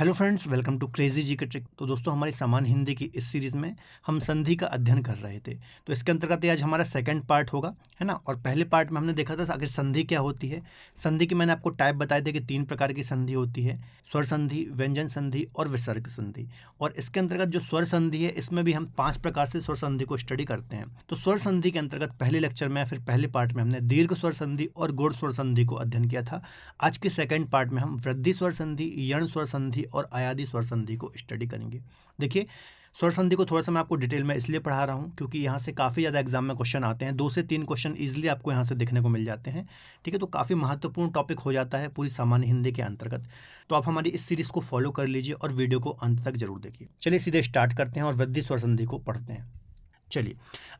Hello friends, welcome to crazy G K trick. तो दोस्तों, हमारी सामान्य हिंदी की इस सीरीज़ में हम संधि का अध्ययन कर रहे थे। तो इसके अंतर्गत ये आज हमारा सेकंड पार्ट होगा, है ना। और पहले पार्ट में हमने देखा था आखिर संधि क्या होती है। संधि की मैंने आपको टाइप बताए थे कि 3 प्रकार की संधि होती है: स्वर संधि, व्यंजन संधि और विसर्ग संधि। और इसके अंतर्गत जो स्वर संधि है, इसमें भी हम 5 प्रकार से स्वर संधि को स्टडी करते हैं। तो स्वर संधि के अंतर्गत पहले लेक्चर में, फिर पहले पार्ट में हमने दीर्घ स्वर संधि और गौड़ स्वर संधि को अध्ययन किया था। आज के सेकंड पार्ट में हम वृद्धि स्वर संधि, यण स्वर संधि और अयादि स्वर संधि को स्टडी करेंगे। देखिए, स्वर संधि को थोड़ा सा मैं आपको डिटेल में इसलिए पढ़ा रहा हूँ क्योंकि यहाँ से काफ़ी ज़्यादा एग्जाम में क्वेश्चन आते हैं। 2 से 3 क्वेश्चन इजीली आपको यहाँ से देखने को मिल जाते हैं। ठीक है, तो काफ़ी महत्वपूर्ण टॉपिक हो जाता है पूरी सामान्य हिंदी के अंतर्गत। तो आप हमारी इस सीरीज़ को फॉलो कर लीजिए और वीडियो को अंत तक जरूर देखिए। चलिए सीधे स्टार्ट करते हैं और वृद्धि स्वर संधि को पढ़ते हैं। चलिए,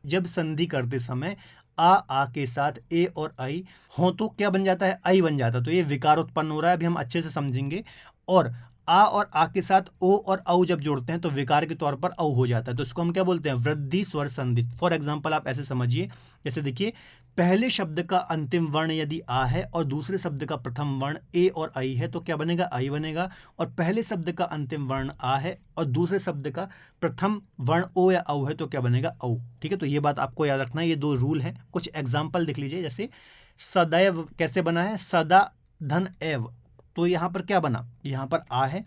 जब संधि करते समय आ के साथ ए और आई हो तो क्या बन जाता है? आई बन जाता है। तो ये विकार उत्पन्न हो रहा है, अभी हम अच्छे से समझेंगे। और आ के साथ ओ और औ जब जोड़ते हैं तो विकार के तौर पर औ हो जाता है। तो इसको हम क्या बोलते हैं? वृद्धि स्वर संधि। फॉर एग्जाम्पल आप ऐसे समझिए, जैसे देखिए, पहले शब्द का अंतिम वर्ण यदि आ है और दूसरे शब्द का प्रथम वर्ण ए और आई है तो क्या बनेगा? आई बनेगा। और पहले शब्द का अंतिम वर्ण आ है और दूसरे शब्द का प्रथम वर्ण ओ या औ है तो क्या बनेगा? औ। ठीक है, तो ये बात आपको याद रखना है। ये 2 रूल हैं। कुछ एग्जाम्पल देख लीजिए, जैसे सदैव कैसे बना है? सदा धन एव। तो यहाँ पर क्या बना? यहाँ पर आ है,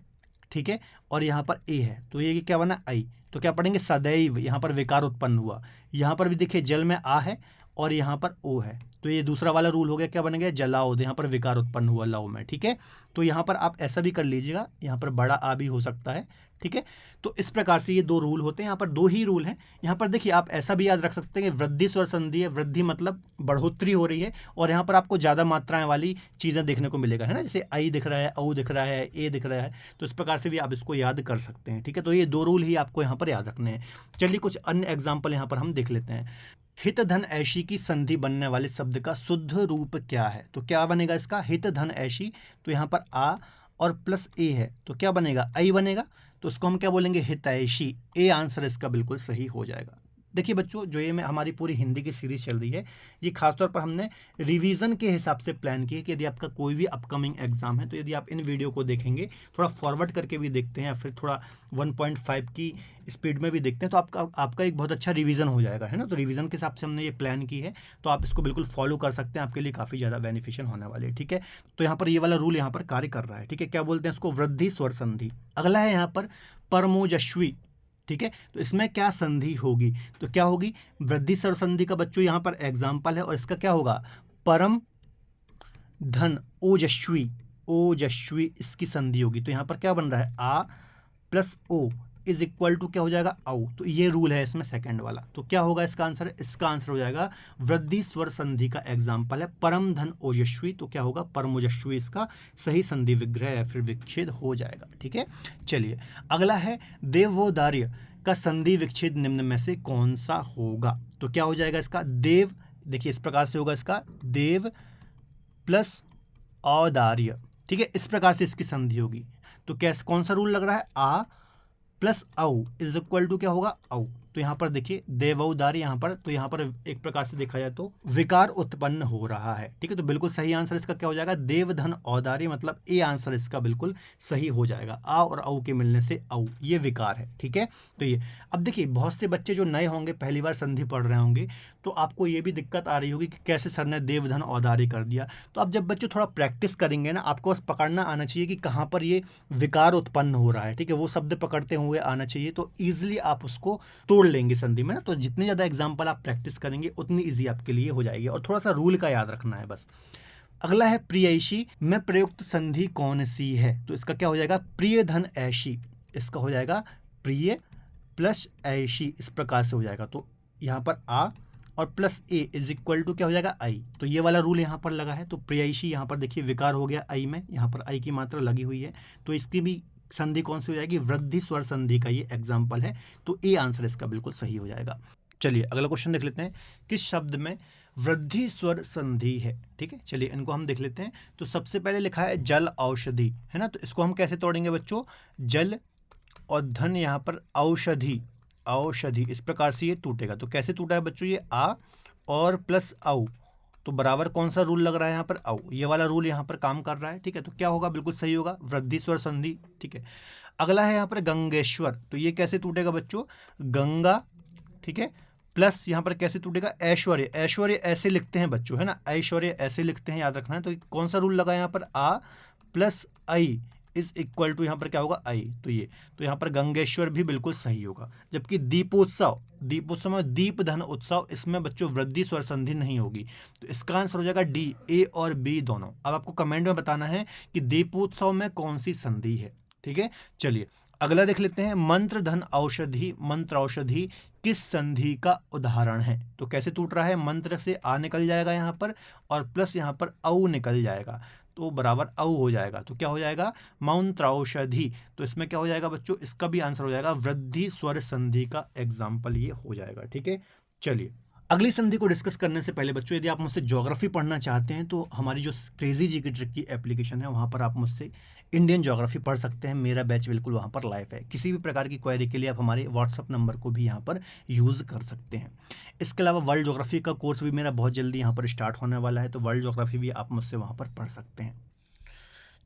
ठीक है, और यहाँ पर ए है, तो ये क्या बना? आई। तो क्या पढ़ेंगे? सदैव। यहाँ पर विकार उत्पन्न हुआ। यहाँ पर भी देखिए, जल में आ है और यहाँ पर ओ है, तो ये दूसरा वाला रूल हो गया। क्या बन गया? जलाओ। यहाँ पर विकार उत्पन्न हुआ लव में। ठीक है, तो यहाँ पर आप ऐसा भी कर लीजिएगा, यहाँ पर बड़ा आ भी हो सकता है। ठीक है, तो इस प्रकार से ये 2 रूल होते हैं। यहाँ पर 2 ही रूल हैं। यहाँ पर देखिए, आप ऐसा भी याद रख सकते हैं कि वृद्धि स्वर संधि है। वृद्धि मतलब बढ़ोतरी हो रही है, और यहाँ पर आपको ज़्यादा मात्राएं वाली चीज़ें देखने को मिलेगा, है ना। जैसे आई दिख रहा है, औ दिख रहा है, ए दिख रहा है, तो इस प्रकार से भी आप इसको याद कर सकते हैं। ठीक है, तो ये 2 रूल ही आपको यहाँ पर याद रखने हैं। चलिए कुछ अन्य एग्जाम्पल यहाँ पर हम देख लेते हैं। हित धन ऐशी की संधि बनने वाले शब्द का शुद्ध रूप क्या है? तो क्या बनेगा इसका? हित धन ऐशी। तो यहाँ पर आ और प्लस ए है, तो क्या बनेगा? आई बनेगा। तो इसको हम क्या बोलेंगे? हितैषी। ए आंसर इसका बिल्कुल सही हो जाएगा। देखिए बच्चों, जो ये में हमारी पूरी हिंदी की सीरीज चल रही है, ये खासतौर पर हमने रिवीजन के हिसाब से प्लान की है कि यदि आपका कोई भी अपकमिंग एग्जाम है तो यदि आप इन वीडियो को देखेंगे, थोड़ा फॉरवर्ड करके भी देखते हैं या फिर थोड़ा 1.5 की स्पीड में भी देखते हैं, तो आपका एक बहुत अच्छा रिवीजन हो जाएगा, है ना। तो रिवीजन के हिसाब से हमने ये प्लान की है, तो आप इसको बिल्कुल फॉलो कर सकते हैं। आपके लिए काफ़ी ज़्यादा बेनिफिशियल होने वाले हैं। ठीक है, तो यहाँ पर ये वाला रूल यहाँ पर कार्य कर रहा है। ठीक है, क्या बोलते हैं इसको? वृद्धि स्वर संधि। अगला है यहाँ पर परमोजस्वी। ठीक है, तो इसमें क्या संधि होगी? तो क्या होगी? वृद्धि स्वर संधि का बच्चों यहाँ पर एग्जाम्पल है, और इसका क्या होगा? परम धन ओजस्वी। ओजस्वी इसकी संधि होगी। तो यहाँ पर क्या बन रहा है? आ प्लस ओ इज इक्वल टू क्या हो जाएगा? औ। तो ये रूल है इसमें सेकंड वाला। तो क्या होगा इसका आंसर? इसका आंसर हो जाएगा वृद्धि स्वर संधि का एग्जाम्पल है परम धन ओजस्वी। तो क्या होगा? परमोजस्वी इसका सही संधि विग्रह या फिर विच्छेद हो जाएगा। ठीक है, चलिए अगला है देवोदार्य का संधि विच्छेद निम्न में से कौन सा होगा? तो क्या हो जाएगा इसका? देव, देखिए इस प्रकार से होगा इसका, देव प्लस औदार्य। ठीक है, इस प्रकार से इसकी संधि होगी। तो कैसे, कौन सा रूल लग रहा है? आ प्लस औ इज इक्वल टू क्या होगा? औ। तो यहाँ पर देखिए देवौदार्य, यहाँ पर तो यहाँ पर एक प्रकार से देखा जाए तो विकार उत्पन्न हो रहा है। ठीक है, तो बिल्कुल सही आंसर इसका क्या हो जाएगा? देवधन औदार्य, मतलब ए आंसर इसका बिल्कुल सही हो जाएगा। आ और औ के मिलने से औ, ये विकार है। ठीक है, तो ये अब देखिए, बहुत से बच्चे जो नए होंगे, पहली बार संधि पढ़ रहे होंगे, तो आपको ये भी दिक्कत आ रही होगी कि कैसे सर ने देवधन औदार्य कर दिया। तो अब जब बच्चे थोड़ा प्रैक्टिस करेंगे ना, आपको बस पकड़ना आना चाहिए कि कहाँ पर ये विकार उत्पन्न हो रहा है। ठीक है, वो शब्द पकड़ते हुए आना चाहिए, तो ईजिली आप उसको तोड़ लेंगे संधि में ना। तो जितने ज़्यादा एग्जाम्पल आप प्रैक्टिस करेंगे उतनी ईजी आपके लिए हो जाएगी। और थोड़ा सा रूल का याद रखना है बस। अगला है प्रियैषी में प्रयुक्त संधि कौन सी है? तो इसका क्या हो जाएगा? प्रिय धन ऐशी। इसका हो जाएगा प्रिय प्लस ऐशी, इस प्रकार से हो जाएगा। तो यहाँ पर आ और प्लस ए इज इक्वल टू क्या हो जाएगा? आई। तो ये वाला रूल यहाँ पर लगा है। तो प्रियैषी यहाँ पर देखिए विकार हो गया आई में, यहाँ पर आई की मात्रा लगी हुई है, तो इसकी भी संधि कौन सी हो जाएगी? वृद्धि स्वर संधि का ये एग्जाम्पल है। तो ए आंसर इसका बिल्कुल सही हो जाएगा। चलिए अगला क्वेश्चन देख लेते हैं। किस शब्द में वृद्धि स्वर संधि है? ठीक है, चलिए इनको हम देख लेते हैं। तो सबसे पहले लिखा है जल औषधि, है ना। तो इसको हम कैसे तोड़ेंगे बच्चों? जल और धन, यहाँ पर औषधि, औषधि, इस प्रकार से ये टूटेगा। तो कैसे टूटा है बच्चों? ये आ और प्लस औ, तो बराबर कौन सा रूल लग रहा है यहाँ पर, औ, ये वाला रूल यहाँ पर काम कर रहा है, ठीक है। तो क्या होगा, बिल्कुल सही होगा, वृद्धि स्वर संधि, ठीक है। अगला है यहाँ पर गंगेश्वर, तो ये कैसे टूटेगा बच्चों, गंगा, ठीक है, प्लस यहाँ पर कैसे टूटेगा, ऐश्वर्य, ऐश्वर्य ऐसे लिखते हैं बच्चों, है ना, ऐश्वर्य ऐसे लिखते हैं, याद रखना है। तो कौन सा रूल लगा यहाँ पर, आ प्लस आई इज इक्वल टू यहाँ पर क्या होगा, आई, तो ये, तो यहाँ पर गंगेश्वर भी बिल्कुल सही होगा। जबकि दीपोत्सव, दीपोत्सव में दीप धन उत्सव, इसमें बच्चों वृद्धि स्वर संधि नहीं होगी, तो इसका आंसर हो जाएगा डी, ए और बी दोनों। अब आपको कमेंट में बताना है कि दीपोत्सव में कौन सी संधि है, ठीक है। चलिए अगला देख लेते हैं, मंत्र धन औषधि, मंत्र औषधि किस संधि का उदाहरण है। तो कैसे टूट रहा है, मंत्र से आ निकल जाएगा यहाँ पर और प्लस यहाँ पर औ निकल जाएगा, तो बराबर औ हो जाएगा, तो क्या हो जाएगा, मंत्र औषधि। तो इसमें क्या हो जाएगा बच्चों, इसका भी आंसर हो जाएगा वृद्धि स्वर संधि का एग्जाम्पल ये हो जाएगा, ठीक है। चलिए अगली संधि को डिस्कस करने से पहले बच्चों, यदि आप मुझसे ज्योग्राफी पढ़ना चाहते हैं तो हमारी जो क्रेजी जी की ट्रिक की एप्लीकेशन है वहाँ पर आप मुझसे इंडियन ज्योग्राफी पढ़ सकते हैं। मेरा बैच बिल्कुल वहाँ पर लाइव है। किसी भी प्रकार की क्वेरी के लिए आप हमारे व्हाट्सअप नंबर को भी यहाँ पर यूज़ कर सकते हैं। इसके अलावा वर्ल्ड ज्योग्राफी का कोर्स भी मेरा बहुत जल्दी यहाँ पर स्टार्ट होने वाला है, तो वर्ल्ड ज्योग्राफी भी आप मुझसे वहाँ पर पढ़ सकते हैं।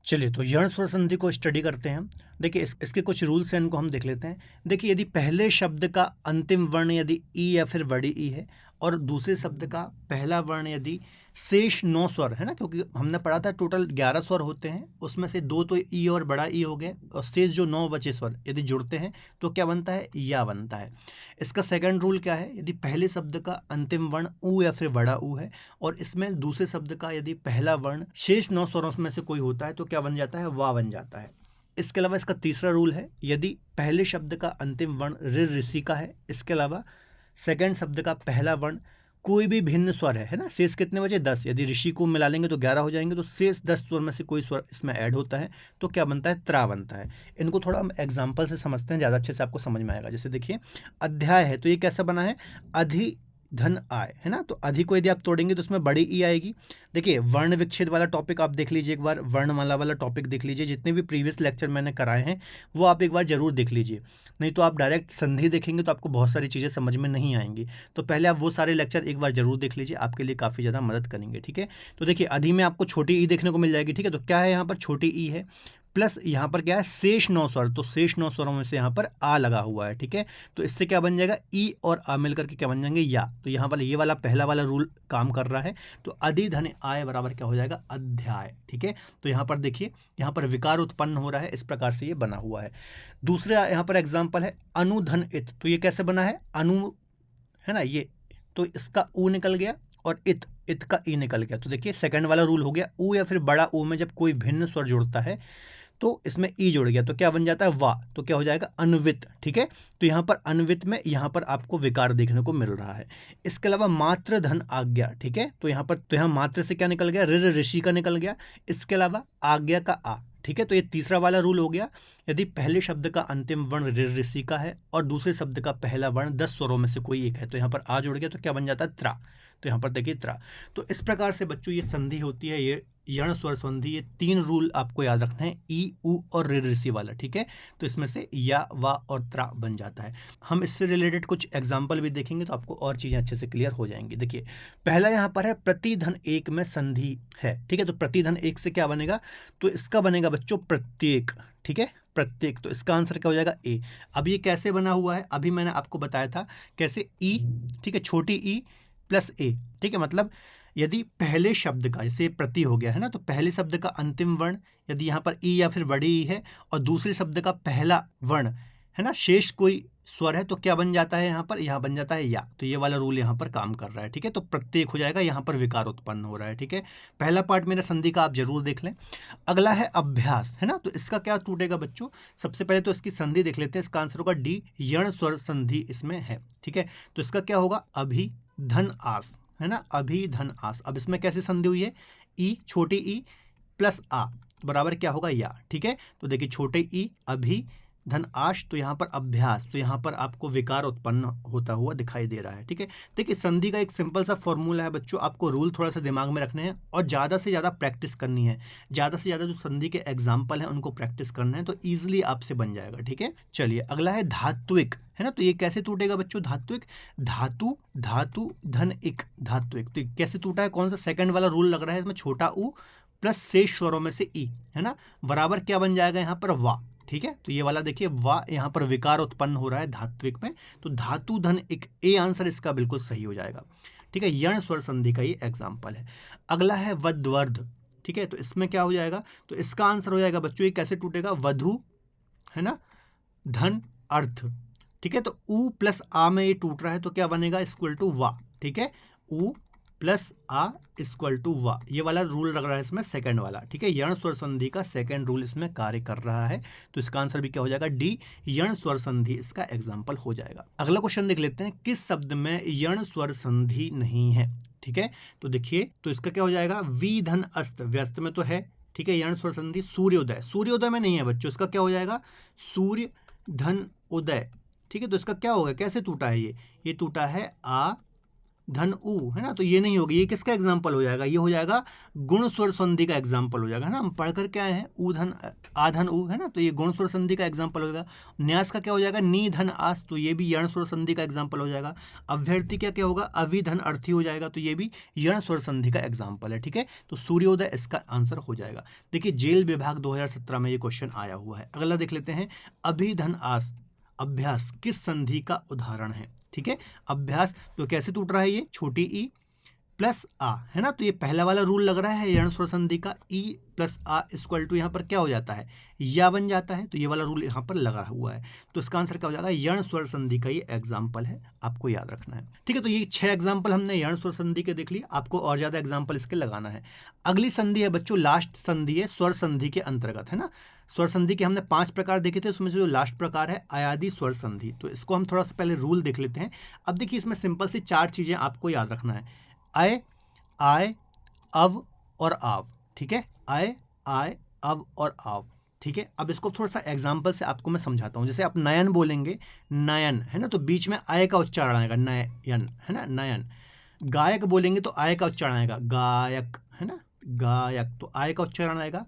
चलिए तो यण स्वर संधि को स्टडी करते हैं। देखिए इसके कुछ रूल्स हैं, इनको हम देख लेते हैं। देखिए यदि पहले शब्द का अंतिम वर्ण यदि ई या फिर बड़ी ई है और दूसरे शब्द का पहला वर्ण यदि शेष 9 स्वर है ना, क्योंकि हमने पढ़ा था टोटल 11 स्वर होते हैं, उसमें से 2 तो ई और बड़ा ई हो गए और शेष जो 9 बचे स्वर यदि जुड़ते हैं तो क्या बनता है, या बनता है। इसका सेकंड रूल क्या है, यदि पहले शब्द का अंतिम वर्ण ऊ या फिर बड़ा ऊ है और इसमें दूसरे शब्द का यदि पहला वर्ण शेष 9 स्वरों में से कोई होता है तो क्या बन जाता है, वा बन जाता है। इसके अलावा इसका तीसरा रूल है, यदि पहले शब्द का अंतिम वर्ण ऋ ऋषि का है, इसके अलावा सेकंड शब्द का पहला वर्ण कोई भी भिन्न स्वर है ना, शेष कितने बचे 10, यदि ऋषि को मिला लेंगे तो 11 हो जाएंगे, तो शेष 10 स्वर में से कोई स्वर इसमें ऐड होता है तो क्या बनता है, त्रा बनता है। इनको थोड़ा हम एग्जाम्पल से समझते हैं, ज़्यादा अच्छे से आपको समझ में आएगा। जैसे देखिए अध्याय है तो ये कैसा बना है, अधि धन आय है ना, तो अधि को यदि आप तोड़ेंगे तो उसमें बड़ी ई आएगी। देखिए वर्ण विच्छेद वाला टॉपिक आप देख लीजिए एक बार, वर्णमाला वाला टॉपिक देख लीजिए, जितने भी प्रीवियस लेक्चर मैंने कराए हैं वो आप एक बार जरूर देख लीजिए, नहीं तो आप डायरेक्ट संधि देखेंगे तो आपको बहुत सारी चीज़ें समझ में नहीं आएंगी। तो पहले आप वो सारे लेक्चर एक बार जरूर देख लीजिए, आपके लिए काफ़ी ज़्यादा मदद करेंगे, ठीक है। तो देखिए अधि में आपको छोटी ई देखने को मिल जाएगी, ठीक है। तो क्या है यहाँ पर, छोटी ई है प्लस यहाँ पर क्या है, शेष 9 स्वर, तो शेष 9 स्वरों में से यहाँ पर आ लगा हुआ है, ठीक है। तो इससे क्या बन जाएगा, ई और आ मिलकर के क्या बन जाएंगे, या। तो यहाँ पर ये वाला पहला वाला रूल काम कर रहा है, तो अधि धन आय बराबर क्या हो जाएगा, अध्याय, ठीक है। तो यहाँ पर देखिए यहाँ पर विकार उत्पन्न हो रहा है, इस प्रकार से ये बना हुआ है। दूसरा यहाँ पर एग्जाम्पल है अनुधन इत, तो ये कैसे बना है, अनु है ना ये, तो इसका ऊ निकल गया और इत का ई निकल गया। तो देखिए सेकंड वाला रूल हो गया, ऊ या फिर बड़ा ऊ में जब कोई भिन्न स्वर जुड़ता है तो इसमें ई जुड़ गया तो क्या बन जाता है, वा, तो क्या हो जाएगा, अन्वित, ठीक है। तो यहाँ पर अन्वित में यहाँ पर आपको विकार देखने को मिल रहा है। इसके अलावा मात्र धन आज्ञा, ठीक है, तो यहाँ पर तो यहाँ मात्र से क्या निकल गया, ऋ ऋषि का निकल गया। इसके अलावा आज्ञा का आ, ठीक है। तो ये तीसरा वाला रूल हो गया, यदि पहले शब्द का अंतिम वर्ण ऋ ऋषि का है और दूसरे शब्द का पहला वर्ण 10 स्वरों में से कोई एक है तो यहाँ पर आ जुड़ गया तो क्या बन जाता है, त्रा। तो यहाँ पर देखिए त्रा। तो इस प्रकार से बच्चों ये संधि होती है, ये यण स्वर संधि। ये 3 रूल आपको याद रखना है, ई उ और ऋ ऋषि वाला, ठीक है। तो इसमें से या, वा और त्रा बन जाता है। हम इससे रिलेटेड कुछ एग्जाम्पल भी देखेंगे तो आपको और चीज़ें अच्छे से क्लियर हो जाएंगी। देखिए पहला यहाँ पर है प्रतिधन एक में संधि है, ठीक है। तो प्रतिधन एक से क्या बनेगा, तो इसका बनेगा बच्चों प्रत्येक, ठीक है, प्रत्येक। तो इसका आंसर क्या हो जाएगा, ए। अब ये कैसे बना हुआ है, अभी मैंने आपको बताया था कैसे, ई, ठीक है, छोटी ई प्लस ए, ठीक है। मतलब यदि पहले शब्द का, जैसे प्रति हो गया है ना, तो पहले शब्द का अंतिम वर्ण यदि यहाँ पर ई या फिर बड़ी ई है और दूसरे शब्द का पहला वर्ण है ना, शेष कोई स्वर है तो क्या बन जाता है, यहाँ पर यहाँ बन जाता है या। तो ये वाला रूल यहाँ पर काम कर रहा है, ठीक है। तो प्रत्येक हो जाएगा, यहाँ पर विकार उत्पन्न हो रहा है, ठीक है। पहला पार्ट मेरा संधि का आप जरूर देख लें। अगला है अभ्यास, है ना, तो इसका क्या टूटेगा बच्चों, सबसे पहले तो इसकी संधि देख लेते हैं। इसका आंसर होगा डी, यण स्वर संधि इसमें है, ठीक है। तो इसका क्या होगा, अभि धन आस, है ना, अभि धन आस। अब इसमें कैसे संधि हुई है, ई, छोटी ई प्लस आ बराबर क्या होगा, या, ठीक है। तो देखिए छोटे ई अभि धन आश, तो यहाँ पर अभ्यास, तो यहाँ पर आपको विकार उत्पन्न होता हुआ दिखाई दे रहा है। ठीक है, देखिए संधि का एक सिंपल सा फॉर्मूला है बच्चों, आपको रूल थोड़ा सा दिमाग में रखने हैं और ज़्यादा से ज़्यादा प्रैक्टिस करनी है। ज़्यादा से ज़्यादा जो संधि के एग्जाम्पल हैं उनको प्रैक्टिस करना है, तो ईजिली आपसे बन जाएगा। ठीक है, चलिए अगला है धात्विक, है ना। तो ये कैसे टूटेगा बच्चों, धात्विक, धातु, धातु धन इक, धात्विक। तो ये कैसे टूटा है, कौन सा सेकंड वाला रूल लग रहा है इसमें, छोटा उ प्लस शेष स्वरों में से ई, है ना, बराबर क्या बन जाएगा यहाँ पर वा। ठीक है, तो ये वाला देखिए वा, यहाँ पर विकार उत्पन्न हो रहा है धात्विक में, तो धातु धन इक, ए आंसर इसका बिल्कुल सही हो जाएगा। ठीक है, यण स्वर संधि का ये एग्जाम्पल है। अगला है वद्वर्ध। ठीक है, तो इसमें क्या हो जाएगा, तो इसका आंसर हो जाएगा बच्चों, ये कैसे टूटेगा, वधु, है ना, धन अर्थ। ठीक है, तो उ प्लस आ में ये टूट रहा है, तो क्या बनेगा, इक्वल टू वा। ठीक है, उ प्लस आ इक्वल टू वा, ये वाला रूल लग रहा है इसमें, सेकंड वाला। ठीक है, यण स्वर संधि का सेकंड रूल इसमें कार्य कर रहा है, तो इसका आंसर भी क्या हो जाएगा, डी, यण स्वर संधि इसका एग्जाम्पल हो जाएगा। अगला क्वेश्चन देख लेते हैं, किस शब्द में यण स्वर संधि नहीं है। ठीक है, तो देखिए, तो इसका क्या हो जाएगा, वी धन अस्त, व्यस्त में तो है। ठीक है, यण स्वर संधि। सूर्योदय, सूर्योदय में नहीं है बच्चों, इसका क्या हो जाएगा, सूर्य धन उदय। ठीक है, तो इसका क्या होगा, कैसे टूटा है ये टूटा है आ धन उ, है ना, तो ये नहीं होगी, ये किसका एग्जाम्पल हो जाएगा, ये हो जाएगा गुण स्वर संधि का एग्जाम्पल हो जाएगा, है ना। हम पढ़ कर क्या आए हैं, उ धन आ धन उ, है ना, तो ये गुण स्वर संधि का एग्जाम्पल होगा। न्यास का क्या हो जाएगा, नी धन आस, तो ये भी यण स्वर संधि का एग्जाम्पल हो जाएगा। अभ्यर्थी का क्या होगा, अभि धन अर्थी हो जाएगा, तो ये भी यण स्वर संधि का एग्जाम्पल है। ठीक है, तो सूर्योदय इसका आंसर हो जाएगा। देखिए जेल विभाग 2017 में ये क्वेश्चन आया हुआ है। अगला देख लेते हैं, अभि धन आस, अभ्यास किस संधि का उदाहरण है। ठीक है, अभ्यास, तो कैसे टूट रहा है ये, छोटी ई प्लस आ, है ना, तो ये पहला वाला रूल लग रहा है यण स्वर संधि का, ई प्लस आ इक्वल टू यहाँ पर क्या हो जाता है, या बन जाता है, तो ये वाला रूल यहाँ पर लगा हुआ है, तो इसका आंसर क्या हो जाएगा, यण स्वर संधि का ये एग्जाम्पल है, आपको याद रखना है। ठीक है, तो ये 6 एग्जाम्पल हमने यण स्वर संधि के देख लिए, आपको और ज़्यादा एग्जाम्पल इसके लगाना है। अगली संधि है बच्चों, लास्ट संधि है स्वर संधि के अंतर्गत, है ना। स्वर संधि के हमने 5 प्रकार देखे थे, उसमें से जो लास्ट प्रकार है अयादि स्वर संधि, तो इसको हम थोड़ा सा पहले रूल देख लेते हैं। अब देखिए इसमें सिंपल सी 4 चीज़ें आपको याद रखना है, अय, आय, अव और आव। ठीक है, अय, आय, अव और आव। ठीक है, अब इसको थोड़ा सा एग्जाम्पल से आपको मैं समझाता हूँ। जैसे आप नयन बोलेंगे, नयन, है ना, तो बीच में आय का उच्चारण आएगा, नयन, है ना, नयन। गायक बोलेंगे तो आय का उच्चारण आएगा, गायक, है ना, गायक, तो आय का उच्चारण आएगा।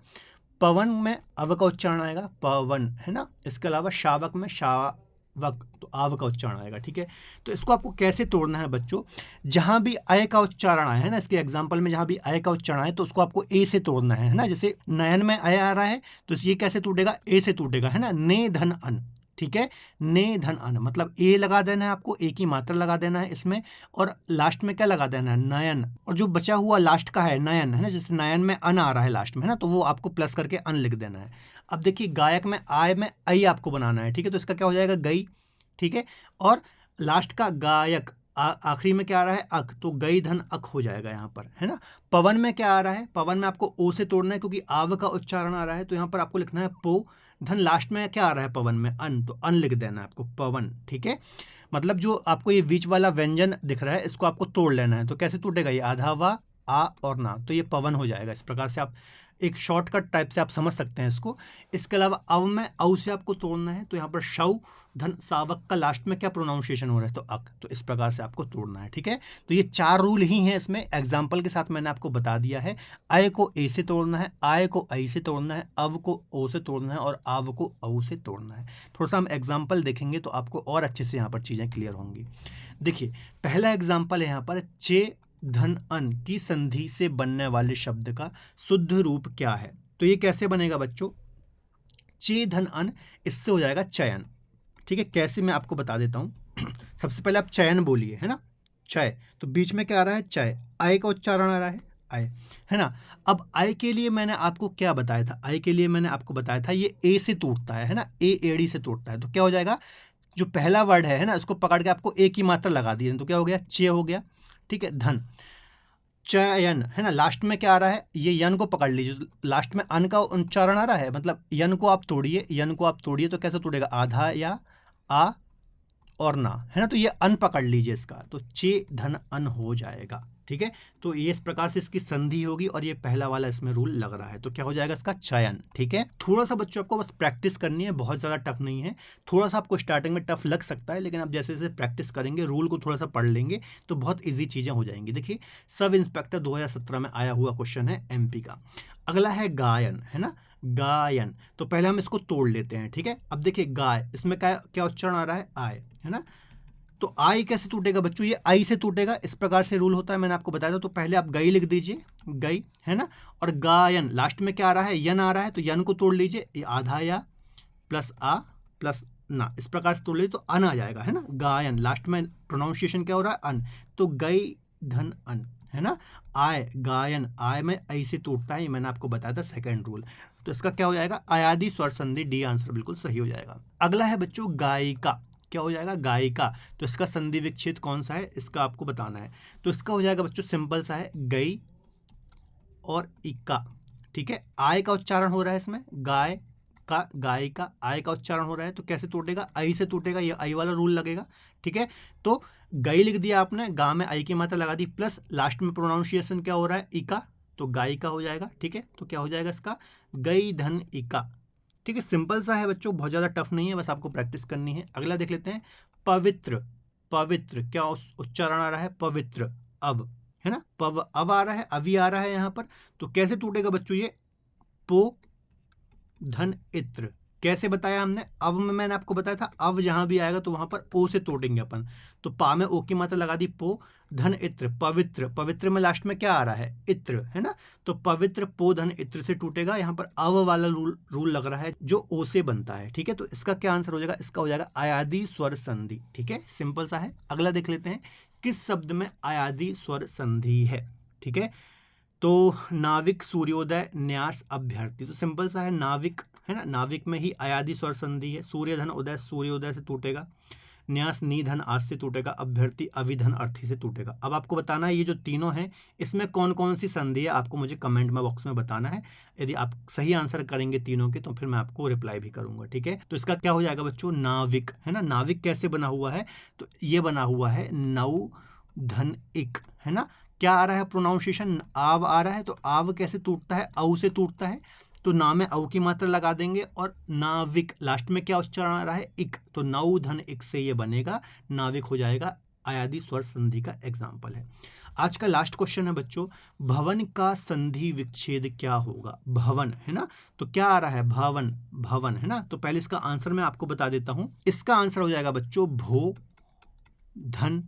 पवन में अव का उच्चारण आएगा, पवन, है ना। इसके अलावा शावक में शावक, तो आव का उच्चारण आएगा। ठीक है, तो इसको आपको कैसे तोड़ना है बच्चों, जहां भी अय का उच्चारण आया है ना, इसके एग्जांपल में जहां भी अय का उच्चारण आए तो उसको आपको ए से तोड़ना है ना। जैसे नयन में अय आ रहा है तो ये कैसे टूटेगा, ए से टूटेगा, है ना, ने धन अन। ठीक है, ने धन अन, मतलब ए लगा देना है आपको, ए की मात्रा लगा देना है इसमें, और लास्ट में क्या लगा देना है, नयन, और जो बचा हुआ लास्ट का है नयन, है ना, जैसे नयन में अन आ रहा है लास्ट में, है ना, तो वो आपको प्लस करके अन लिख देना है। अब देखिए गायक में आय में आई आपको बनाना है। ठीक है, तो इसका क्या हो जाएगा, गई। ठीक है, और लास्ट का गायक आखिरी में क्या आ रहा है, अक, तो गई धन अक हो जाएगा यहाँ पर, है ना। पवन में क्या आ रहा है, पवन में आपको ओ से तोड़ना है क्योंकि आव का उच्चारण आ रहा है, तो यहाँ पर आपको लिखना है पो, धन लास्ट में क्या आ रहा है पवन में, अन, तो अन लिख देना है आपको, पवन। ठीक है, मतलब जो आपको ये बीच वाला व्यंजन दिख रहा है इसको आपको तोड़ लेना है, तो कैसे टूटेगा, ये आधा वा, आ और ना, तो ये पवन हो जाएगा। इस प्रकार से आप एक शॉर्टकट टाइप से आप समझ सकते हैं इसको। इसके अलावा अव में औ से आपको तोड़ना है, तो यहाँ पर शव धन सावक का लास्ट में क्या प्रोनाउंसिएशन हो रहा है, तो अक, तो इस प्रकार से आपको तोड़ना है। ठीक है, तो ये 4 रूल ही हैं इसमें, एग्जाम्पल के साथ मैंने आपको बता दिया है। अय को ए से तोड़ना है, आय को आई से तोड़ना है, अव को ओ से तोड़ना है और आव को औ से तोड़ना है। थोड़ा सा हम एग्जाम्पल देखेंगे तो आपको और अच्छे से यहाँ पर चीज़ें क्लियर होंगी। देखिए पहला एग्जाम्पल है यहाँ पर, चे धन अन की संधि से बनने वाले शब्द का शुद्ध रूप क्या है। तो ये कैसे बनेगा बच्चों, चे धन अन, इससे हो जाएगा चयन। ठीक है, कैसे मैं आपको बता देता हूँ। सबसे पहले आप चयन बोलिए, है ना, चय, तो बीच में क्या आ रहा है, चय, आय का उच्चारण आ रहा है, आय, है ना। अब आय के लिए मैंने आपको क्या बताया था, आय के लिए मैंने आपको बताया था ये ए से टूटता है ना, ए एड़ी से टूटता है, तो क्या हो जाएगा, जो पहला वर्ड है ना, उसको पकड़ के आपको ए की मात्रा लगा दी, तो क्या हो गया, चे हो गया। ठीक है, धन, चयन, है ना, लास्ट में क्या आ रहा है, ये यन को पकड़ लीजिए, लास्ट में अन का उच्चारण आ रहा है, मतलब यन को आप तोड़िए, यन को आप तोड़िए तो कैसे टूटेगा, आधा या आ और ना, है ना, तो ये अन पकड़ लीजिए इसका, तो चे धन अन हो जाएगा। ठीक है। तो ये इस प्रकार से इसकी संधि होगी और ये पहला वाला इसमें रूल लग रहा है, तो क्या हो जाएगा इसका चयन। ठीक है, थोड़ा सा बच्चों आपको बस प्रैक्टिस करनी है, बहुत ज़्यादा टफ नहीं है। थोड़ा सा आपको स्टार्टिंग में टफ लग सकता है, लेकिन आप जैसे जैसे प्रैक्टिस करेंगे, रूल को थोड़ा सा पढ़ लेंगे तो बहुत ईजी चीज़ें हो जाएंगी। देखिए, सब इंस्पेक्टर 2017 में आया हुआ क्वेश्चन है एमपी का। अगला है गायन, है ना, गायन। तो पहले हम इसको तोड़ लेते हैं। ठीक है, अब देखिए गाय, इसमें क्या क्या उच्चारण आ रहा है, आय, है ना। तो आई कैसे टूटेगा बच्चों, ये आई से टूटेगा, इस प्रकार से रूल होता है, मैंने आपको बताया था। तो पहले आप गई लिख दीजिए, गई, है ना। और गायन लास्ट में क्या आ रहा है, यन आ रहा है, तो यन को तोड़ लीजिए, ये आधा या प्लस आ प्लस ना, इस प्रकार से तोड़ लीजिए तो अन आ जाएगा, है ना। गायन लास्ट में प्रोनाउंसिएशन क्या हो रहा है, अन, तो गई धन अन, है ना। आय, गायन, आय में आई से टूटता है, ये मैंने आपको बताया था सेकंड रूल। तो इसका क्या हो जाएगा, आयादी स्वर संधि, डी आंसर बिल्कुल सही हो जाएगा। अगला है बच्चों गायिका, क्या हो जाएगा, गायिका। तो इसका संधि विच्छेद कौन सा है, इसका आपको बताना है। तो इसका हो जाएगा बच्चों सिंपल सा है, गई और इका। ठीक है, आय का उच्चारण हो रहा है इसमें, गाय का, गायिका, आय का उच्चारण हो रहा है, तो कैसे टूटेगा, आई से टूटेगा, ये आई वाला रूल लगेगा। ठीक है, तो गई लिख दिया आपने, गा में आई की मात्रा लगा दी, प्लस लास्ट में प्रोनाउंसिएशन क्या हो रहा है, इका, तो गायिका हो जाएगा। ठीक है, तो क्या हो जाएगा इसका, गई धन इका। ठीक है, सिंपल सा है बच्चों, बहुत ज़्यादा टफ नहीं है, बस आपको प्रैक्टिस करनी है। अगला देख लेते हैं, पवित्र। पवित्र क्या उच्चारण आ रहा है, पवित्र, अब, है ना, पव अब आ रहा है, अभी आ रहा है यहाँ पर। तो कैसे टूटेगा बच्चों ये, पो धन इत्र, कैसे बताया हमने, अब में मैंने आपको बताया था, अब जहां भी आएगा तो वहां पर ओ से तोड़ेंगे अपन। तो पा में ओ की मात्रा लगा दी, पो धन इत्र, पवित्र, पवित्र में लास्ट में क्या आ रहा है, इत्र, है ना। तो पवित्र पो धन इत्र से टूटेगा, यहाँ पर अव वाला रूल लग रहा है जो ओ से बनता है। ठीक है, तो इसका क्या आंसर हो जाएगा, इसका हो जाएगा आयादी स्वर संधि। ठीक है, सिंपल सा है। अगला देख लेते हैं, किस शब्द में आयादी स्वर संधि है। ठीक है, तो नाविक, सूर्योदय, न्यास, अभ्यर्थी। तो सिंपल सा है, नाविक, है ना, नाविक में ही अयादी स्वर संधि है। सूर्यधन उदय, सूर्योदय से टूटेगा। न्यास निधन आज से टूटेगा। अभ्यर्थी अविधन अर्थी से टूटेगा। अब आपको बताना है ये जो तीनों हैं इसमें कौन कौन सी संधि है, आपको मुझे कमेंट में बॉक्स में बताना है। यदि आप सही आंसर करेंगे तीनों के तो फिर मैं आपको रिप्लाई भी करूंगा। ठीक है, तो इसका क्या हो जाएगा बच्चों, नाविक, है ना। नाविक कैसे बना हुआ है, तो ये बना हुआ है नौ धन इक, है ना। क्या आ रहा है प्रोनाउंसिएशन, आव आ रहा है, तो आव कैसे टूटता है, औ से टूटता है, तो ना में औ की मात्रा लगा देंगे। और नाविक लास्ट में क्या उच्चारण आ रहा है, इक, तो नौ धन इक से ये बनेगा, नाविक हो जाएगा, आयादी स्वर संधि का एग्जाम्पल है। आज का लास्ट क्वेश्चन है बच्चों, भवन का संधि विच्छेद क्या होगा, भवन, है ना। तो क्या आ रहा है, भवन, भवन, है ना। तो पहले इसका आंसर मैं आपको बता देता हूं, इसका आंसर हो जाएगा बच्चों भो धन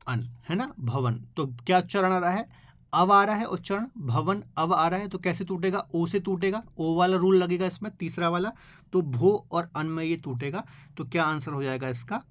अन, है ना, भवन। तो क्या उच्चारण आ रहा है, अब आ रहा है उच्चारण, भवन अब आ रहा है, तो कैसे टूटेगा, ओ से टूटेगा, ओ वाला रूल लगेगा इसमें, तीसरा वाला। तो भो और अन में ये टूटेगा, तो क्या आंसर हो जाएगा इसका,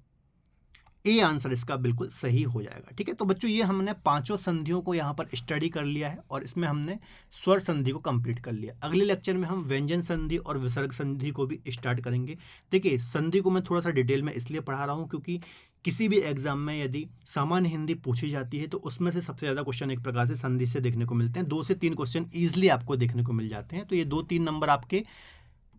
ए आंसर इसका बिल्कुल सही हो जाएगा। ठीक है, तो बच्चों ये हमने पांचों संधियों को यहाँ पर स्टडी कर लिया है और इसमें हमने स्वर संधि को कंप्लीट कर लिया। अगले लेक्चर में हम व्यंजन संधि और विसर्ग संधि को भी स्टार्ट करेंगे। देखिए, संधि को मैं थोड़ा सा डिटेल में इसलिए पढ़ा रहा हूँ क्योंकि किसी भी एग्जाम में यदि सामान्य हिंदी पूछी जाती है तो उसमें से सबसे ज़्यादा क्वेश्चन एक प्रकार से संधि से देखने को मिलते हैं। 2 से 3 क्वेश्चन ईजिली आपको देखने को मिल जाते हैं, तो ये 2-3 नंबर आपके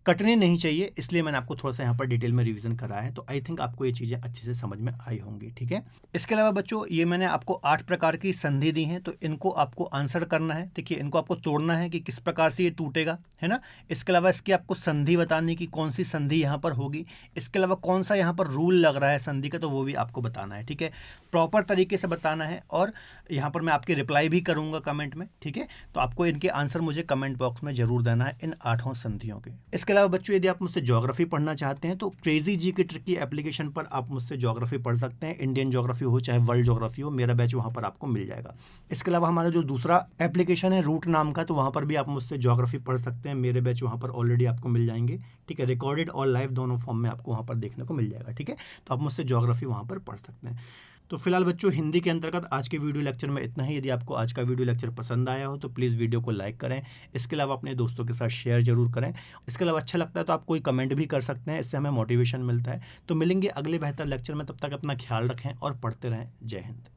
कटने नहीं चाहिए, इसलिए मैंने आपको थोड़ा सा यहाँ पर डिटेल में रिवीजन करा है। तो आई थिंक आपको ये चीज़ें अच्छे से समझ में आई होंगी। ठीक है, इसके अलावा बच्चों ये मैंने आपको 8 प्रकार की संधि दी हैं, तो इनको आपको आंसर करना है। देखिए, इनको आपको तोड़ना है कि किस प्रकार से ये टूटेगा, है ना। इसके अलावा इसकी आपको संधि बतानी कि कौन सी संधि यहाँ पर होगी। इसके अलावा कौन सा यहाँ पर रूल लग रहा है संधि का, तो वो भी आपको बताना है। ठीक है, प्रॉपर तरीके से बताना है और यहाँ पर मैं आपकी रिप्लाई भी करूँगा कमेंट में। ठीक है, तो आपको इनके आंसर मुझे कमेंट बॉक्स में जरूर देना है इन 8 संधियों के। इसके अलावा बच्चों यदि आप मुझसे ज्योग्राफी पढ़ना चाहते हैं तो क्रेजी जी की ट्रिक की एप्लीकेशन पर आप मुझसे ज्योग्राफी पढ़ सकते हैं। इंडियन ज्योग्राफी हो चाहे वर्ल्ड ज्योग्राफी हो, मेरा बैच वहाँ पर आपको मिल जाएगा। इसके अलावा हमारा जो दूसरा एप्लीकेशन है रूट नाम का, तो वहाँ पर भी आप मुझसे ज्योग्राफी पढ़ सकते हैं। मेरे बैच वहाँ पर ऑलरेडी आपको मिल जाएंगे। ठीक है, रिकॉर्डेड और लाइव दोनों फॉर्म में आपको वहाँ पर देखने को मिल जाएगा। ठीक है, तो आप मुझसे ज्योग्राफी वहाँ पर पढ़ सकते हैं। तो फिलहाल बच्चों हिंदी के अंतर्गत आज के वीडियो लेक्चर में इतना ही। यदि आपको आज का वीडियो लेक्चर पसंद आया हो तो प्लीज़ वीडियो को लाइक करें। इसके अलावा अपने दोस्तों के साथ शेयर जरूर करें। इसके अलावा अच्छा लगता है तो आप कोई कमेंट भी कर सकते हैं, इससे हमें मोटिवेशन मिलता है। तो मिलेंगे अगले बेहतर लेक्चर में, तब तक अपना ख्याल रखें और पढ़ते रहें। जय हिंद।